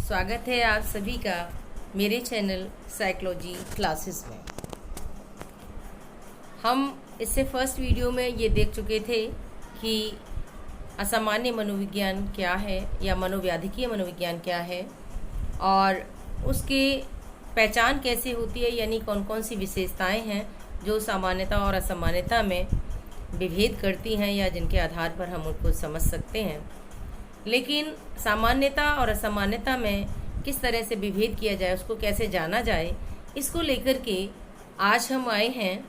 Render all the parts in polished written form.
स्वागत है आप सभी का मेरे चैनल साइकोलॉजी क्लासेस में। हम इससे फर्स्ट वीडियो में ये देख चुके थे कि असामान्य मनोविज्ञान क्या है या मनोव्याधिकीय मनोविज्ञान क्या है और उसकी पहचान कैसे होती है, यानी कौन कौन सी विशेषताएं हैं जो सामान्यता और असामान्यता में विभेद करती हैं या जिनके आधार पर हम उनको समझ सकते हैं। लेकिन सामान्यता और असामान्यता में किस तरह से विभेद किया जाए, उसको कैसे जाना जाए, इसको लेकर के आज हम आए हैं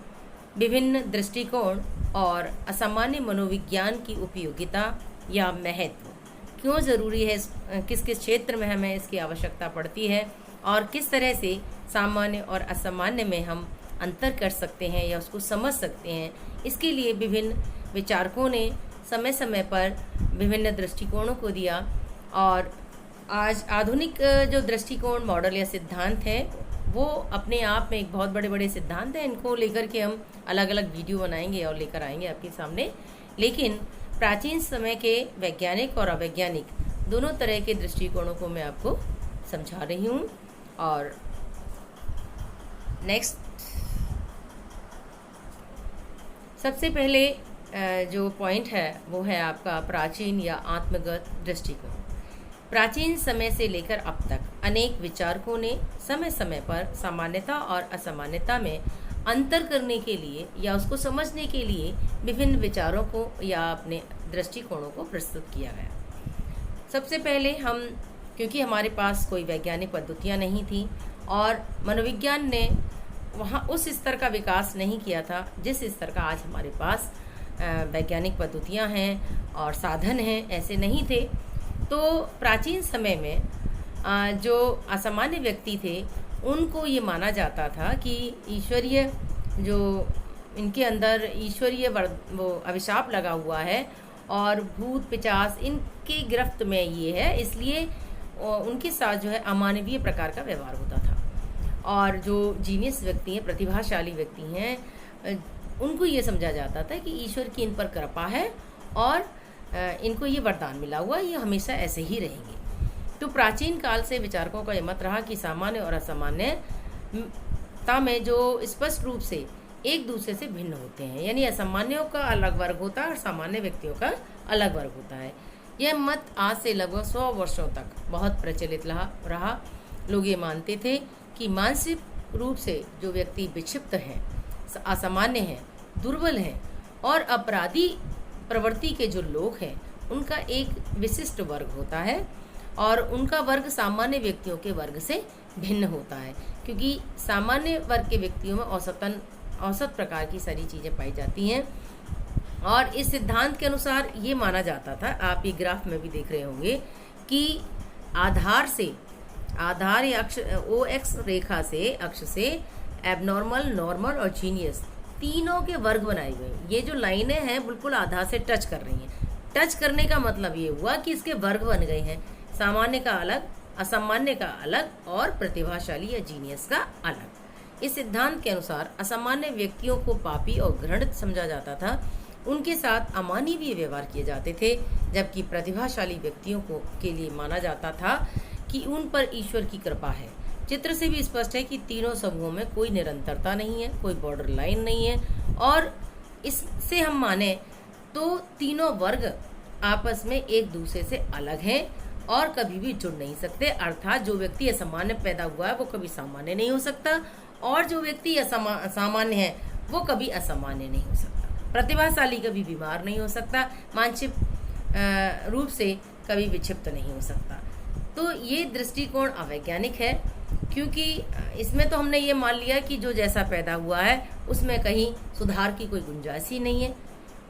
विभिन्न दृष्टिकोण और असामान्य मनोविज्ञान की उपयोगिता या महत्व, क्यों ज़रूरी है, किस किस क्षेत्र में हमें इसकी आवश्यकता पड़ती है और किस तरह से सामान्य और असामान्य में हम अंतर कर सकते हैं या उसको समझ सकते हैं। इसके लिए विभिन्न विचारकों ने समय समय पर विभिन्न दृष्टिकोणों को दिया और आज आधुनिक जो दृष्टिकोण, मॉडल या सिद्धांत है वो अपने आप में एक बहुत बड़े बड़े सिद्धांत हैं। इनको लेकर के हम अलग अलग वीडियो बनाएंगे और लेकर आएंगे आपके सामने। लेकिन प्राचीन समय के वैज्ञानिक और अवैज्ञानिक दोनों तरह के दृष्टिकोणों को मैं आपको समझा रही हूँ। और नेक्स्ट, सबसे पहले जो पॉइंट है वो है आपका प्राचीन या आत्मगत दृष्टिकोण। प्राचीन समय से लेकर अब तक अनेक विचारकों ने समय समय पर सामान्यता और असामान्यता में अंतर करने के लिए या उसको समझने के लिए विभिन्न विचारों को या अपने दृष्टिकोणों को प्रस्तुत किया गया। सबसे पहले हम, क्योंकि हमारे पास कोई वैज्ञानिक पद्धतियाँ नहीं थी और मनोविज्ञान ने वहाँ उस स्तर का विकास नहीं किया था जिस स्तर का आज हमारे पास वैज्ञानिक पद्धतियाँ हैं और साधन हैं, ऐसे नहीं थे। तो प्राचीन समय में जो असामान्य व्यक्ति थे उनको ये माना जाता था कि ईश्वरीय, जो इनके अंदर ईश्वरीय वो अभिशाप लगा हुआ है और भूत पिशाच इनके गिरफ्त में ये है, इसलिए उनके साथ जो है अमानवीय प्रकार का व्यवहार होता था। और जो जीनियस व्यक्ति हैं, प्रतिभाशाली व्यक्ति हैं, उनको ये समझा जाता था कि ईश्वर की इन पर कृपा है और इनको ये वरदान मिला हुआ, ये हमेशा ऐसे ही रहेंगे। तो प्राचीन काल से विचारकों का ये मत रहा कि सामान्य और असामान्यता में जो स्पष्ट रूप से एक दूसरे से भिन्न होते हैं, यानी असामान्यों का अलग वर्ग होता है और सामान्य व्यक्तियों का अलग वर्ग होता है। यह मत आज से लगभग 100 वर्षों तक बहुत प्रचलित रहा। लोग ये मानते थे कि मानसिक रूप से जो व्यक्ति विक्षिप्त हैं, असामान्य हैं, दुर्बल हैं और अपराधी प्रवृत्ति के जो लोग हैं उनका एक विशिष्ट वर्ग होता है और उनका वर्ग सामान्य व्यक्तियों के वर्ग से भिन्न होता है, क्योंकि सामान्य वर्ग के व्यक्तियों में औसत प्रकार की सारी चीज़ें पाई जाती हैं। और इस सिद्धांत के अनुसार ये माना जाता था, आप ये ग्राफ में भी देख रहे होंगे, कि आधार या अक्ष OX रेखा से, अक्ष से एबनॉर्मल, नॉर्मल और जीनियस तीनों के वर्ग बनाए हुए हैं। ये जो लाइनें हैं बिल्कुल आधार से टच कर रही हैं। टच करने का मतलब ये हुआ कि इसके वर्ग बन गए हैं, सामान्य का अलग, असामान्य का अलग और प्रतिभाशाली या जीनियस का अलग। इस सिद्धांत के अनुसार असामान्य व्यक्तियों को पापी और घृणित समझा जाता था, उनके साथ अमानवीय व्यवहार किए जाते थे, जबकि प्रतिभाशाली व्यक्तियों को के लिए माना जाता था कि उन पर ईश्वर की कृपा है। चित्र से भी स्पष्ट है कि तीनों समूहों में कोई निरंतरता नहीं है, कोई बॉर्डर लाइन नहीं है और इससे हम माने तो तीनों वर्ग आपस में एक दूसरे से अलग हैं और कभी भी जुड़ नहीं सकते। अर्थात जो व्यक्ति असामान्य पैदा हुआ है वो कभी सामान्य नहीं हो सकता और जो व्यक्ति असामान्य है वो कभी असामान्य नहीं हो सकता। प्रतिभाशाली कभी बीमार नहीं हो सकता, मानसिक रूप से कभी विक्षिप्त नहीं हो सकता। तो ये दृष्टिकोण अवैज्ञानिक है, क्योंकि इसमें तो हमने ये मान लिया कि जो जैसा पैदा हुआ है उसमें कहीं सुधार की कोई गुंजाइश ही नहीं है।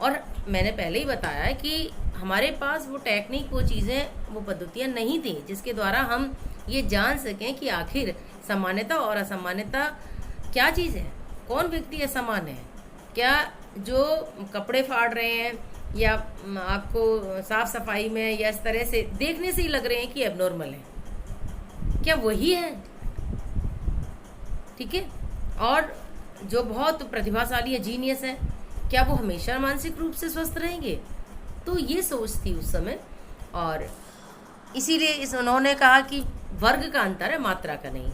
और मैंने पहले ही बताया है कि हमारे पास वो टेक्निक, वो चीज़ें, वो पद्धतियाँ नहीं थी जिसके द्वारा हम ये जान सकें कि आखिर सामान्यता और असामान्यता क्या चीज़ है, कौन व्यक्ति असामान्य है, क्या जो कपड़े फाड़ रहे हैं या आपको साफ सफाई में या इस तरह से देखने से ही लग रहे हैं कि एबनॉर्मल है, क्या वही है? ठीक है। और जो बहुत प्रतिभाशाली है, जीनियस है, क्या वो हमेशा मानसिक रूप से स्वस्थ रहेंगे? तो ये सोच थी उस समय और इसीलिए उन्होंने कहा कि वर्ग का अंतर है, मात्रा का नहीं।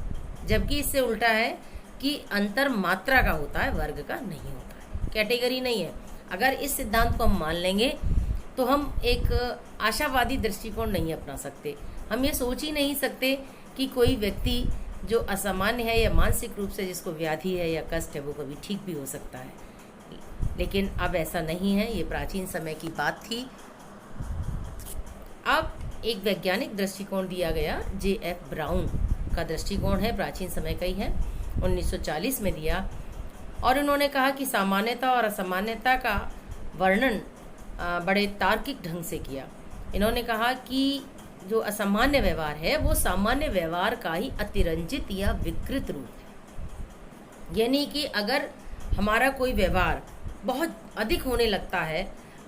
जबकि इससे उल्टा है कि अंतर मात्रा का होता है, वर्ग का नहीं होता है, कैटेगरी नहीं है। अगर इस सिद्धांत को हम मान लेंगे तो हम एक आशावादी दृष्टिकोण नहीं अपना सकते। हम ये सोच ही नहीं सकते कि कोई व्यक्ति जो असामान्य है या मानसिक रूप से जिसको व्याधि है या कष्ट है वो कभी ठीक भी हो सकता है। लेकिन अब ऐसा नहीं है, ये प्राचीन समय की बात थी। अब एक वैज्ञानिक दृष्टिकोण दिया गया, J.F. ब्राउन का दृष्टिकोण है, प्राचीन समय का ही है, 1940 में दिया। और उन्होंने कहा कि सामान्यता और असामान्यता का वर्णन बड़े तार्किक ढंग से किया। इन्होंने कहा कि जो असामान्य व्यवहार है वो सामान्य व्यवहार का ही अतिरंजित या विकृत रूप है। यानी कि अगर हमारा कोई व्यवहार बहुत अधिक होने लगता है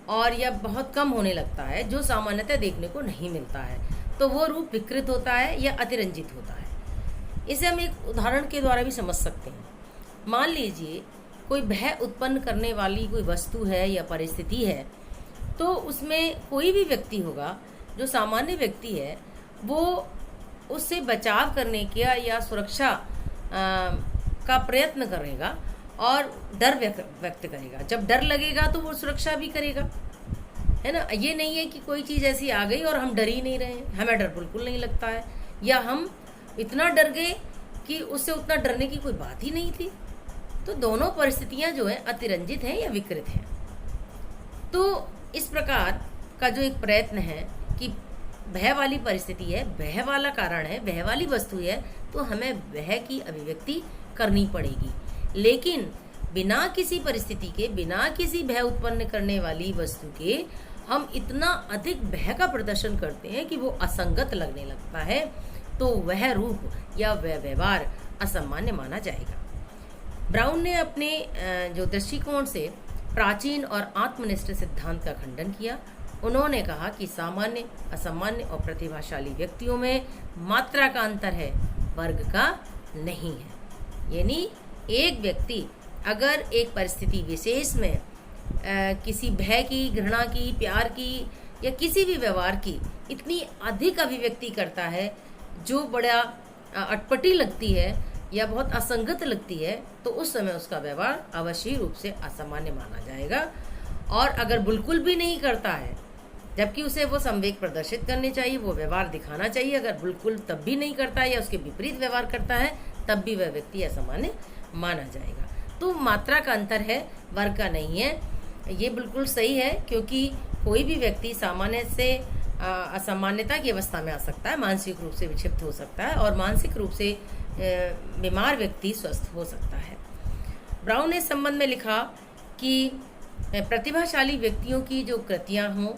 और या बहुत कम होने लगता है जो सामान्यतः देखने को नहीं मिलता है, तो वो रूप विकृत होता है या अतिरंजित होता है। इसे हम एक उदाहरण के द्वारा भी समझ सकते हैं। मान लीजिए कोई भय उत्पन्न करने वाली कोई वस्तु है या परिस्थिति है, तो उसमें कोई भी व्यक्ति होगा जो सामान्य व्यक्ति है, वो उससे बचाव करने का या सुरक्षा का प्रयत्न करेगा और डर व्यक्त करेगा। जब डर लगेगा तो वो सुरक्षा भी करेगा, है ना। ये नहीं है कि कोई चीज़ ऐसी आ गई और हम डर ही नहीं रहे हैं, हमें डर बिल्कुल नहीं लगता है, या हम इतना डर गए कि उससे उतना डरने की कोई बात ही नहीं थी। तो दोनों परिस्थितियां जो है अतिरंजित हैं या विकृत हैं। तो इस प्रकार का जो एक प्रयत्न है कि भय वाली परिस्थिति है, भय वाला कारण है, भय वाली वस्तु है, तो हमें भय की अभिव्यक्ति करनी पड़ेगी। लेकिन बिना किसी परिस्थिति के, बिना किसी भय उत्पन्न करने वाली वस्तु के हम इतना अधिक भय का प्रदर्शन करते हैं कि वो असंगत लगने लगता है, तो वह रूप या वह व्यवहार असामान्य माना जाएगा। ब्राउन ने अपने जो दृष्टिकोण से प्राचीन और आत्मनिष्ठ सिद्धांत का खंडन किया। उन्होंने कहा कि सामान्य, असामान्य और प्रतिभाशाली व्यक्तियों में मात्रा का अंतर है, वर्ग का नहीं है। यानी एक व्यक्ति अगर एक परिस्थिति विशेष में किसी भय की, घृणा की, प्यार की या किसी भी व्यवहार की इतनी अधिक अभिव्यक्ति करता है जो बड़ा अटपटी लगती है या बहुत असंगत लगती है, तो उस समय उसका व्यवहार अवश्य रूप से असामान्य माना जाएगा। और अगर बिल्कुल भी नहीं करता है, जबकि उसे वो संवेग प्रदर्शित करने चाहिए, वो व्यवहार दिखाना चाहिए, अगर बिल्कुल तब भी नहीं करता है या उसके विपरीत व्यवहार करता है, तब भी वह व्यक्ति असामान्य माना जाएगा। तो मात्रा का अंतर है, वर्ग का नहीं है। ये बिल्कुल सही है, क्योंकि कोई भी व्यक्ति सामान्य से असामान्यता की अवस्था में आ सकता है, मानसिक रूप से विक्षिप्त हो सकता है और मानसिक रूप से बीमार व्यक्ति स्वस्थ हो सकता है। ब्राउन ने इस संबंध में लिखा कि प्रतिभाशाली व्यक्तियों की जो कृतियां हों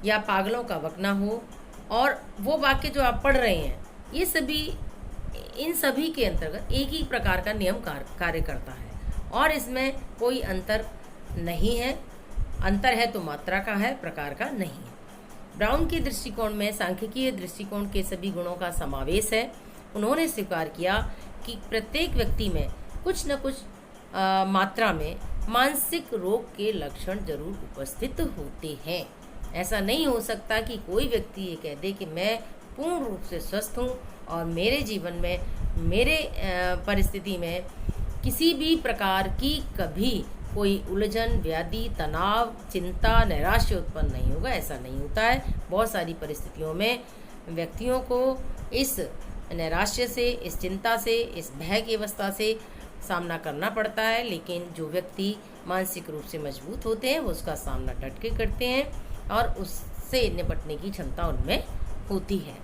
या पागलों का वकना हो, और वो वाक्य जो आप पढ़ रहे हैं, ये सभी, इन सभी के अंतर्गत एक ही प्रकार का नियम कार्य करता है और इसमें कोई अंतर नहीं है। अंतर है तो मात्रा का है, प्रकार का नहीं है। ब्राउन के दृष्टिकोण में सांख्यिकीय दृष्टिकोण के सभी गुणों का समावेश है। उन्होंने स्वीकार किया कि प्रत्येक व्यक्ति में कुछ न कुछ मात्रा में मानसिक रोग के लक्षण जरूर उपस्थित होते हैं। ऐसा नहीं हो सकता कि कोई व्यक्ति ये कह दे कि मैं पूर्ण रूप से स्वस्थ हूँ और मेरे जीवन में, मेरे परिस्थिति में किसी भी प्रकार की कभी कोई उलझन, व्याधि, तनाव, चिंता, नैराश्य उत्पन्न नहीं होगा। ऐसा नहीं होता है। बहुत सारी परिस्थितियों में व्यक्तियों को इस नैराश्य से, इस चिंता से, इस भय की अवस्था से सामना करना पड़ता है, लेकिन जो व्यक्ति मानसिक रूप से मजबूत होते हैं वो उसका सामना डट के करते हैं और उससे निपटने की क्षमता उनमें होती है।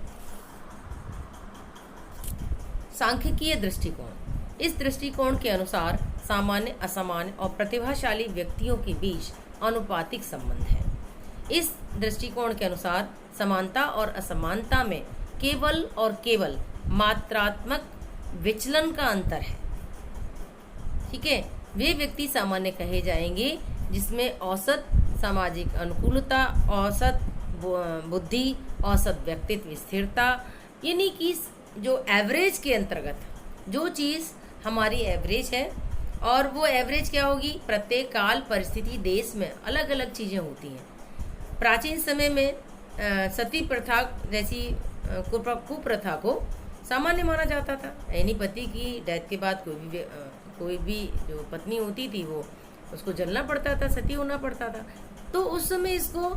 सांख्यिकीय दृष्टिकोण, इस दृष्टिकोण के अनुसार सामान्य, असामान्य और प्रतिभाशाली व्यक्तियों के बीच अनुपातिक संबंध है। इस दृष्टिकोण के अनुसार समानता और असमानता में केवल और केवल मात्रात्मक विचलन का अंतर है। ठीक है, वे व्यक्ति सामान्य कहे जाएंगे जिसमें औसत सामाजिक अनुकूलता, औसत बुद्धि, औसत व्यक्तित्व स्थिरता, यानी कि जो एवरेज के अंतर्गत जो चीज़ हमारी एवरेज है, और वो एवरेज क्या होगी, प्रत्येक काल, परिस्थिति, देश में अलग अलग चीज़ें होती हैं। प्राचीन समय में सती प्रथा जैसी कुप्रथा को सामान्य माना जाता था। यानी पति की डेथ के बाद कोई भी जो पत्नी होती थी वो उसको जलना पड़ता था, सती होना पड़ता था। तो उस समय इसको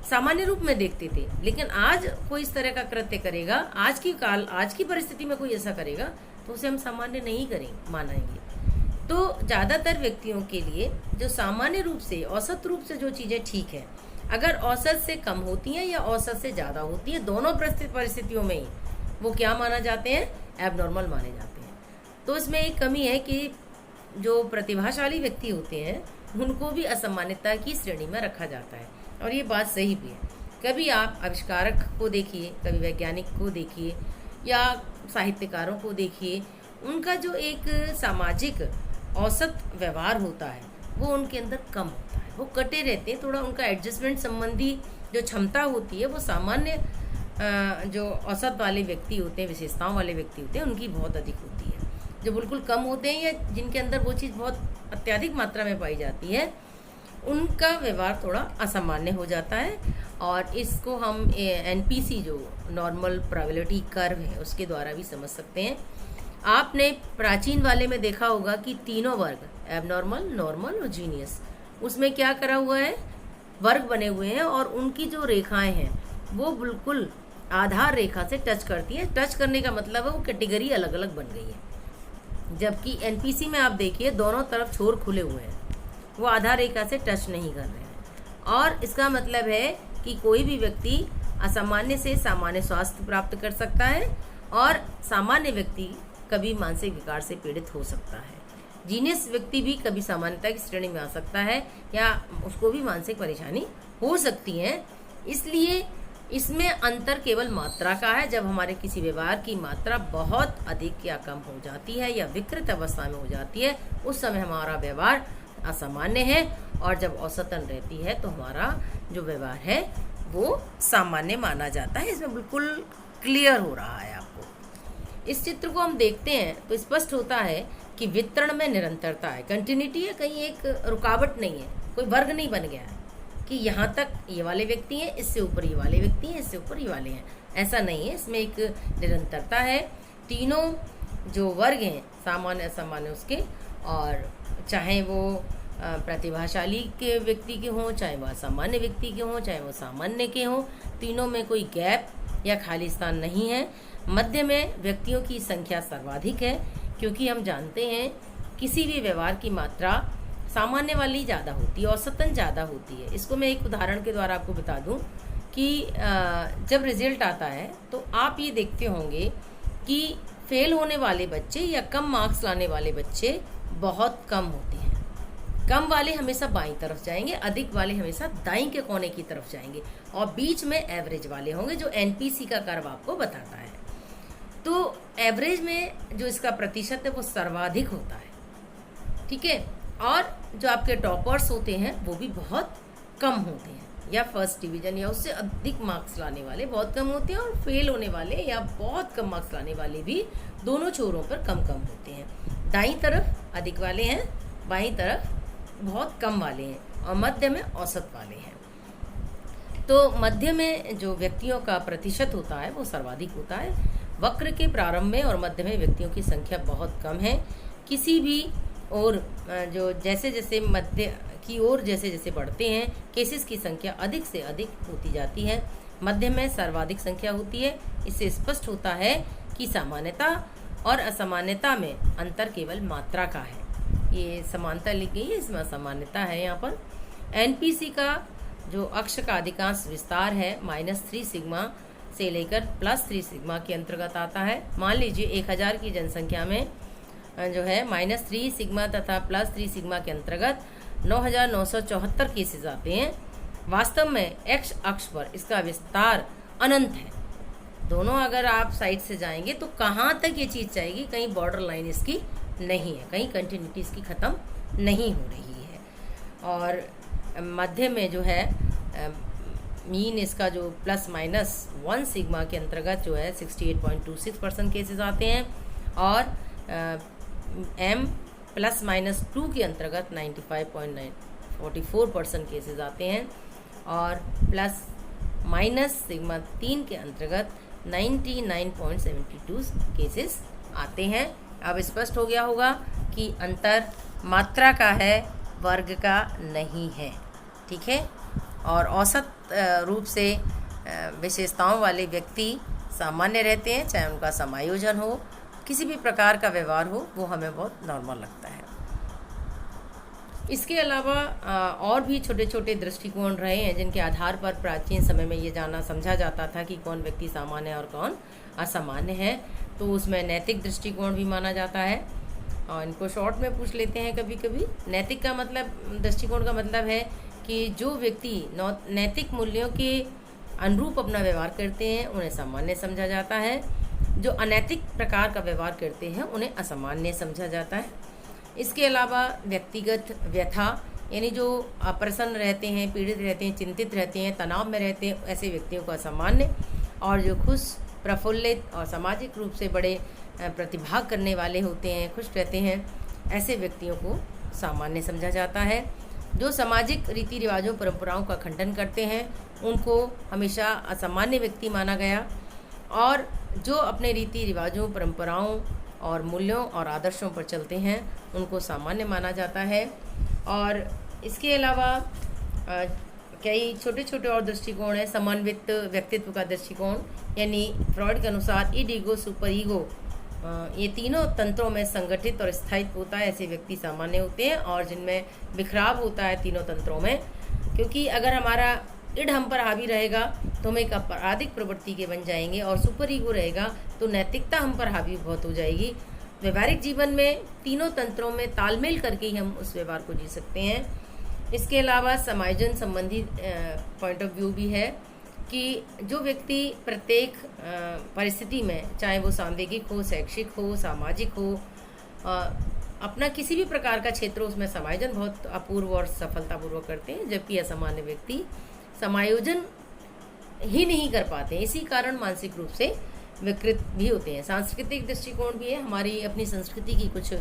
सामान्य रूप में देखते थे। लेकिन आज कोई इस तरह का कृत्य करेगा, आज की परिस्थिति में कोई ऐसा करेगा तो उसे हम सामान्य नहीं करेंगे, मानेंगे। तो ज़्यादातर व्यक्तियों के लिए जो सामान्य रूप से, औसत रूप से जो चीज़ें ठीक है, अगर औसत से कम होती हैं या औसत से ज़्यादा होती है, दोनों परिस्थितियों में ही वो क्या माना जाते हैं, एबनॉर्मल माने जाते हैं। तो इसमें एक कमी है कि जो प्रतिभाशाली व्यक्ति होते हैं उनको भी असामान्यता की श्रेणी में रखा जाता है, और ये बात सही भी है। कभी आप आविष्कारक को देखिए, कभी वैज्ञानिक को देखिए या साहित्यकारों को देखिए, उनका जो एक सामाजिक औसत व्यवहार होता है वो उनके अंदर कम होता है, वो कटे रहते हैं। थोड़ा उनका एडजस्टमेंट संबंधी जो क्षमता होती है वो सामान्य जो औसत वाले व्यक्ति होते हैं, विशेषताओं वाले व्यक्ति होते हैं, उनकी बहुत अधिक होती है। जो बिल्कुल कम होते हैं या जिनके अंदर वो चीज़ बहुत अत्यधिक मात्रा में पाई जाती है, उनका व्यवहार थोड़ा असामान्य हो जाता है। और इसको हम NPC जो नॉर्मल प्रोबेबिलिटी कर्व है उसके द्वारा भी समझ सकते हैं। आपने प्राचीन वाले में देखा होगा कि तीनों वर्ग, एबनॉर्मल, नॉर्मल और जीनियस, उसमें क्या करा हुआ है, वर्ग बने हुए हैं और उनकी जो रेखाएं हैं वो बिल्कुल आधार रेखा से टच करती है। टच करने का मतलब है वो कैटेगरी अलग अलग बन गई है। जबकि NPC में आप देखिए दोनों तरफ छोर खुले हुए हैं, वो आधार रेखा से टच नहीं कर रहे हैं। और इसका मतलब है कि कोई भी व्यक्ति असामान्य से सामान्य स्वास्थ्य प्राप्त कर सकता है और सामान्य व्यक्ति कभी मानसिक विकार से पीड़ित हो सकता है। जीनियस व्यक्ति भी कभी सामान्यता की श्रेणी में आ सकता है या उसको भी मानसिक परेशानी हो सकती है। इसलिए इसमें अंतर केवल मात्रा का है। जब हमारे किसी व्यवहार की मात्रा बहुत अधिक या कम हो जाती है या विकृत अवस्था में हो जाती है, उस समय हमारा व्यवहार असामान्य है, और जब औसतन रहती है तो हमारा जो व्यवहार है वो सामान्य माना जाता है। इसमें बिल्कुल क्लियर हो रहा है आपको। इस चित्र को हम देखते हैं तो स्पष्ट होता है कि वितरण में निरंतरता है, कंटिन्यूटी है, कहीं एक रुकावट नहीं है, कोई वर्ग नहीं बन गया है कि यहाँ तक ये वाले व्यक्ति हैं, इससे ऊपर ये वाले व्यक्ति हैं, इससे ऊपर ये वाले हैं, ऐसा नहीं है। इसमें एक निरंतरता है। तीनों जो वर्ग हैं, सामान्य असामान्य उसके, और चाहे वो प्रतिभाशाली के व्यक्ति के हों, चाहे वो असामान्य व्यक्ति के हों, चाहे वो सामान्य के हों, तीनों में कोई गैप या खाली स्थान नहीं है। मध्य में व्यक्तियों की संख्या सर्वाधिक है, क्योंकि हम जानते हैं किसी भी व्यवहार की मात्रा सामान्य वाली ज़्यादा होती है, औसतन ज़्यादा होती है। इसको मैं एक उदाहरण के द्वारा आपको बता दूं कि जब रिजल्ट आता है तो आप ये देखते होंगे कि फेल होने वाले बच्चे या कम मार्क्स लाने वाले बच्चे बहुत कम होते हैं। कम वाले हमेशा बाईं तरफ जाएंगे, अधिक वाले हमेशा दाईं के कोने की तरफ जाएंगे, और बीच में एवरेज वाले होंगे, जो NPC का कर्व आपको बताता है। तो एवरेज में जो इसका प्रतिशत है वो सर्वाधिक होता है, ठीक है। और जो आपके टॉपर्स होते हैं वो भी बहुत कम होते हैं, या फर्स्ट डिवीजन या उससे अधिक मार्क्स लाने वाले बहुत कम होते हैं, और फेल होने वाले या बहुत कम मार्क्स लाने वाले भी दोनों छोरों पर कम कम होते हैं। दाईं तरफ अधिक वाले हैं, बाईं तरफ बहुत कम वाले हैं, और मध्य में औसत वाले हैं। तो मध्य में जो व्यक्तियों का प्रतिशत होता है वो सर्वाधिक होता है। वक्र के प्रारंभ में और मध्य में व्यक्तियों की संख्या बहुत कम है। किसी भी और जो जैसे जैसे मध्य की ओर जैसे जैसे बढ़ते हैं, केसेस की संख्या अधिक से अधिक होती जाती है। मध्य में सर्वाधिक संख्या होती है। इससे स्पष्ट होता है कि सामान्यता और असामान्यता में अंतर केवल मात्रा का है। ये समानता लिख गई है, इसमें असामान्यता है। यहाँ पर NPC का जो अक्ष का अधिकांश विस्तार है -3 सिग्मा से लेकर +3 सिग्मा के अंतर्गत आता है। मान लीजिए 1000 की जनसंख्या में जो है -3 सिग्मा तथा +3 सिग्मा के अंतर्गत 9974 केसेस आते हैं। वास्तव में X अक्ष पर इसका विस्तार अनंत है। दोनों अगर आप साइड से जाएंगे तो कहाँ तक ये चीज़ जाएगी, कहीं बॉर्डर लाइन इसकी नहीं है, कहीं कंटिन्यूटी इसकी ख़त्म नहीं हो रही है। और मध्य में जो है मीन इसका जो ±1 सिग्मा के अंतर्गत जो है 68.26% केसेस आते हैं, और M ±2 के अंतर्गत 95.44% केसेस आते हैं, और ±3 के अंतर्गत 99.72 केसेस आते हैं। अब स्पष्ट हो गया होगा कि अंतर मात्रा का है, वर्ग का नहीं है। ठीक है। और औसत रूप से विशेषताओं वाले व्यक्ति सामान्य रहते हैं, चाहे उनका समायोजन हो, किसी भी प्रकार का व्यवहार हो, वो हमें बहुत नॉर्मल लगता है। इसके अलावा और भी छोटे छोटे दृष्टिकोण रहे हैं जिनके आधार पर प्राचीन समय में ये जाना समझा जाता था कि कौन व्यक्ति सामान्य और कौन असामान्य है। तो उसमें नैतिक दृष्टिकोण भी माना जाता है, और इनको शॉर्ट में पूछ लेते हैं कभी कभी। नैतिक का मतलब, दृष्टिकोण का मतलब है कि जो व्यक्ति नैतिक मूल्यों के अनुरूप अपना व्यवहार करते हैं उन्हें सामान्य समझा जाता है, जो अनैतिक प्रकार का व्यवहार करते हैं उन्हें असामान्य समझा जाता है। इसके अलावा व्यक्तिगत व्यथा, यानी जो अप्रसन्न रहते हैं, पीड़ित रहते हैं, चिंतित रहते हैं, तनाव में रहते हैं, ऐसे व्यक्तियों को असामान्य, और जो खुश, प्रफुल्लित और सामाजिक रूप से बड़े प्रतिभाग करने वाले होते हैं, खुश रहते हैं, ऐसे व्यक्तियों को सामान्य समझा जाता है। जो सामाजिक रीति रिवाजों, परंपराओं का खंडन करते हैं उनको हमेशा असामान्य व्यक्ति माना गया, और जो अपने रीति रिवाजों, परंपराओं और मूल्यों और आदर्शों पर चलते हैं उनको सामान्य माना जाता है। और इसके अलावा कई छोटे छोटे और दृष्टिकोण हैं। समन्वित व्यक्तित्व का दृष्टिकोण, यानी फ्रॉइड के अनुसार इड, ईगो, सुपर ईगो, ये तीनों तंत्रों में संगठित और स्थायित्व होता है, ऐसे व्यक्ति सामान्य होते हैं। और जिनमें बिखराव होता है तीनों तंत्रों में, क्योंकि अगर हमारा इड हम पर हावी रहेगा तो हम एक आपराधिक प्रवृत्ति के बन जाएंगे, और सुपर ईगो रहेगा तो नैतिकता हम पर हावी बहुत हो जाएगी। व्यवहारिक जीवन में तीनों तंत्रों में तालमेल करके ही हम उस व्यवहार को जी सकते हैं। इसके अलावा समायोजन संबंधी पॉइंट ऑफ व्यू भी है कि जो व्यक्ति प्रत्येक परिस्थिति में, चाहे वो सांवेगिक हो, शैक्षिक हो, सामाजिक हो, अपना किसी भी प्रकार का क्षेत्र हो, उसमें समायोजन बहुत अपूर्व और सफलतापूर्वक करते हैं, जबकि असामान्य व्यक्ति समायोजन ही नहीं कर पाते हैं। इसी कारण मानसिक रूप से विकृत भी होते हैं। सांस्कृतिक दृष्टिकोण भी है, हमारी अपनी संस्कृति की कुछ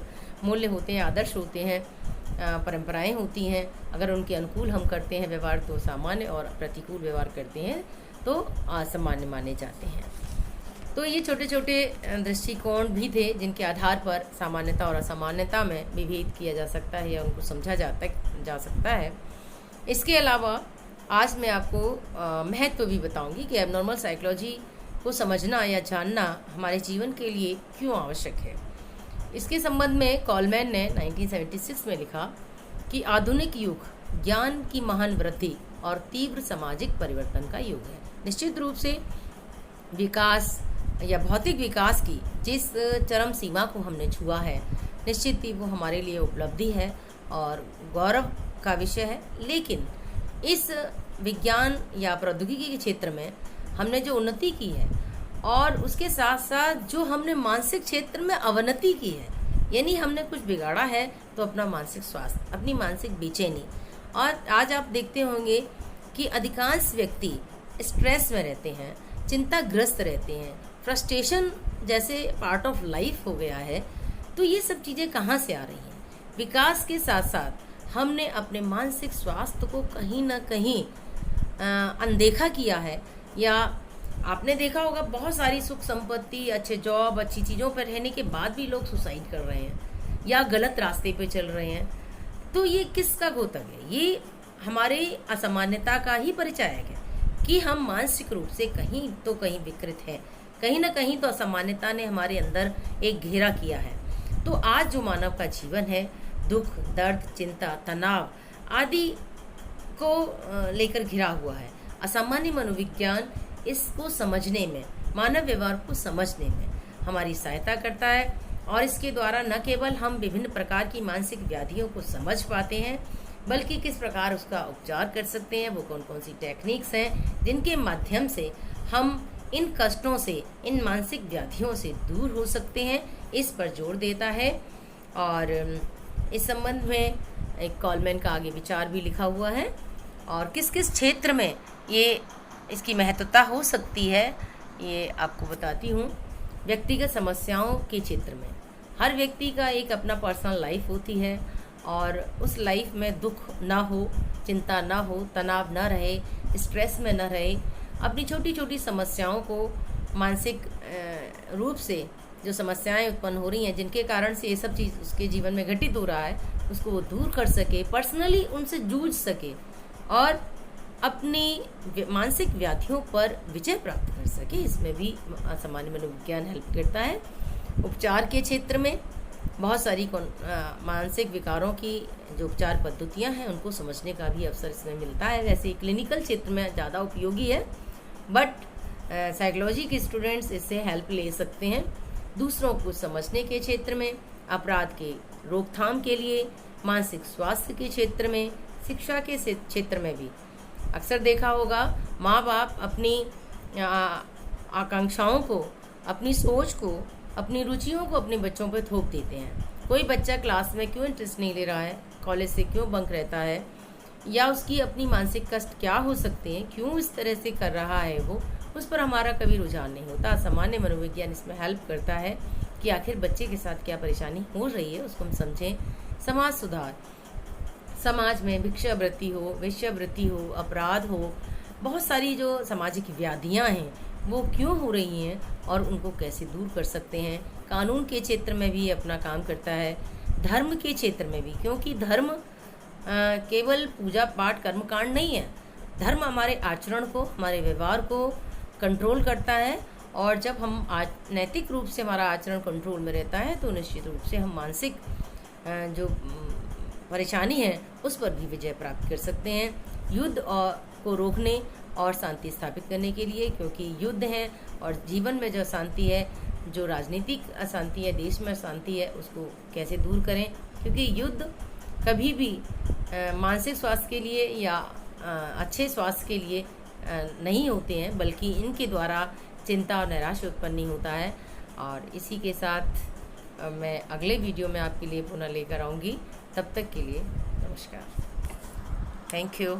मूल्य होते हैं, आदर्श होते हैं, परंपराएं होती हैं। अगर उनके अनुकूल हम करते हैं व्यवहार तो सामान्य, और प्रतिकूल व्यवहार करते हैं तो असामान्य माने जाते हैं। तो ये छोटे छोटे दृष्टिकोण भी थे जिनके आधार पर सामान्यता और असामान्यता में विभेद किया जा सकता है या उनको समझा जा सकता है। इसके अलावा आज मैं आपको महत्व भी बताऊंगी कि एबनॉर्मल साइकोलॉजी को समझना या जानना हमारे जीवन के लिए क्यों आवश्यक है। इसके संबंध में कॉलमैन ने 1976 में लिखा कि आधुनिक युग ज्ञान की महान वृद्धि और तीव्र सामाजिक परिवर्तन का युग है। निश्चित रूप से विकास या भौतिक विकास की जिस चरम सीमा को हमने छुआ है, निश्चित ही वो हमारे लिए उपलब्धि है और गौरव का विषय है। लेकिन इस विज्ञान या प्रौद्योगिकी के क्षेत्र में हमने जो उन्नति की है और उसके साथ साथ जो हमने मानसिक क्षेत्र में अवनति की है, यानी हमने कुछ बिगाड़ा है, तो अपना मानसिक स्वास्थ्य, अपनी मानसिक बेचैनी। और आज आप देखते होंगे कि अधिकांश व्यक्ति स्ट्रेस में रहते हैं, चिंताग्रस्त रहते हैं, फ्रस्ट्रेशन जैसे पार्ट ऑफ लाइफ हो गया है। तो ये सब चीज़ें कहाँ से आ रही हैं? विकास के साथ साथ हमने अपने मानसिक स्वास्थ्य को कहीं ना कहीं अनदेखा किया है। या आपने देखा होगा बहुत सारी सुख संपत्ति, अच्छे जॉब, अच्छी चीज़ों पर रहने के बाद भी लोग सुसाइड कर रहे हैं या गलत रास्ते पे चल रहे हैं। तो ये किसका घोतक है? ये हमारे असामान्यता का ही परिचायक है कि हम मानसिक रूप से कहीं तो कहीं विकृत हैं, कहीं ना कहीं तो असामान्यता ने हमारे अंदर एक घेरा किया है। तो आज जो मानव का जीवन है, दुख, दर्द, चिंता, तनाव आदि को लेकर घिरा हुआ है। असामान्य मनोविज्ञान इसको समझने में, मानव व्यवहार को समझने में हमारी सहायता करता है, और इसके द्वारा न केवल हम विभिन्न प्रकार की मानसिक व्याधियों को समझ पाते हैं, बल्कि किस प्रकार उसका उपचार कर सकते हैं, वो कौन कौन सी टेक्निक्स हैं जिनके माध्यम से हम इन कष्टों से, इन मानसिक व्याधियों से दूर हो सकते हैं, इस पर जोर देता है। और इस संबंध में एक कॉलमैन का आगे विचार भी लिखा हुआ है, और किस किस क्षेत्र में ये इसकी महत्वता हो सकती है ये आपको बताती हूँ। व्यक्तिगत समस्याओं के क्षेत्र में हर व्यक्ति का एक अपना पर्सनल लाइफ होती है, और उस लाइफ में दुख ना हो, चिंता ना हो, तनाव ना रहे, स्ट्रेस में ना रहे, अपनी छोटी छोटी समस्याओं को मानसिक रूप से जो समस्याएं उत्पन्न हो रही हैं, जिनके कारण से ये सब चीज़ उसके जीवन में घटित हो रहा है, उसको वो दूर कर सके, पर्सनली उनसे जूझ सके और अपनी मानसिक व्याधियों पर विजय प्राप्त कर सके। इसमें भी सामान्य मनोविज्ञान हेल्प करता है। उपचार के क्षेत्र में बहुत सारी मानसिक विकारों की जो उपचार पद्धतियां हैं, उनको समझने का भी अवसर इसमें मिलता है। वैसे क्लिनिकल क्षेत्र में ज़्यादा उपयोगी है, बट साइकोलॉजी के स्टूडेंट्स इससे हेल्प ले सकते हैं। दूसरों को समझने के क्षेत्र में, अपराध के रोकथाम के लिए, मानसिक स्वास्थ्य के क्षेत्र में, शिक्षा के क्षेत्र में भी अक्सर देखा होगा माँ बाप अपनी आकांक्षाओं को, अपनी सोच को, अपनी रुचियों को अपने बच्चों पर थोप देते हैं। कोई बच्चा क्लास में क्यों इंटरेस्ट नहीं ले रहा है, कॉलेज से क्यों बंक रहता है, या उसकी अपनी मानसिक कष्ट क्या हो सकते हैं, क्यों इस तरह से कर रहा है वो, उस पर हमारा कभी रुझान नहीं होता। सामान्य मनोविज्ञान इसमें हेल्प करता है कि आखिर बच्चे के साथ क्या परेशानी हो रही है, उसको हम समझें। समाज सुधार, समाज में भिक्षावृत्ति हो, वेश्यावृत्ति हो, अपराध हो, बहुत सारी जो सामाजिक व्याधियां हैं वो क्यों हो रही हैं और उनको कैसे दूर कर सकते हैं। कानून के क्षेत्र में भी अपना काम करता है, धर्म के क्षेत्र में भी, क्योंकि धर्म केवल पूजा पाठ कर्मकांड नहीं है। धर्म हमारे आचरण को, हमारे व्यवहार को कंट्रोल करता है, और जब हम नैतिक रूप से हमारा आचरण कंट्रोल में रहता है तो निश्चित रूप से हम मानसिक जो परेशानी है उस पर भी विजय प्राप्त कर सकते हैं। युद्ध को रोकने और शांति स्थापित करने के लिए, क्योंकि युद्ध है और जीवन में जो अशांति है, जो राजनीतिक अशांति है, देश में अशांति है, उसको कैसे दूर करें, क्योंकि युद्ध कभी भी मानसिक स्वास्थ्य के लिए या अच्छे स्वास्थ्य के लिए नहीं होते हैं, बल्कि इनके द्वारा चिंता और निराशा उत्पन्न नहीं होता है। और इसी के साथ मैं अगले वीडियो में आपके लिए पुनः लेकर आऊँगी। तब तक के लिए नमस्कार, थैंक यू।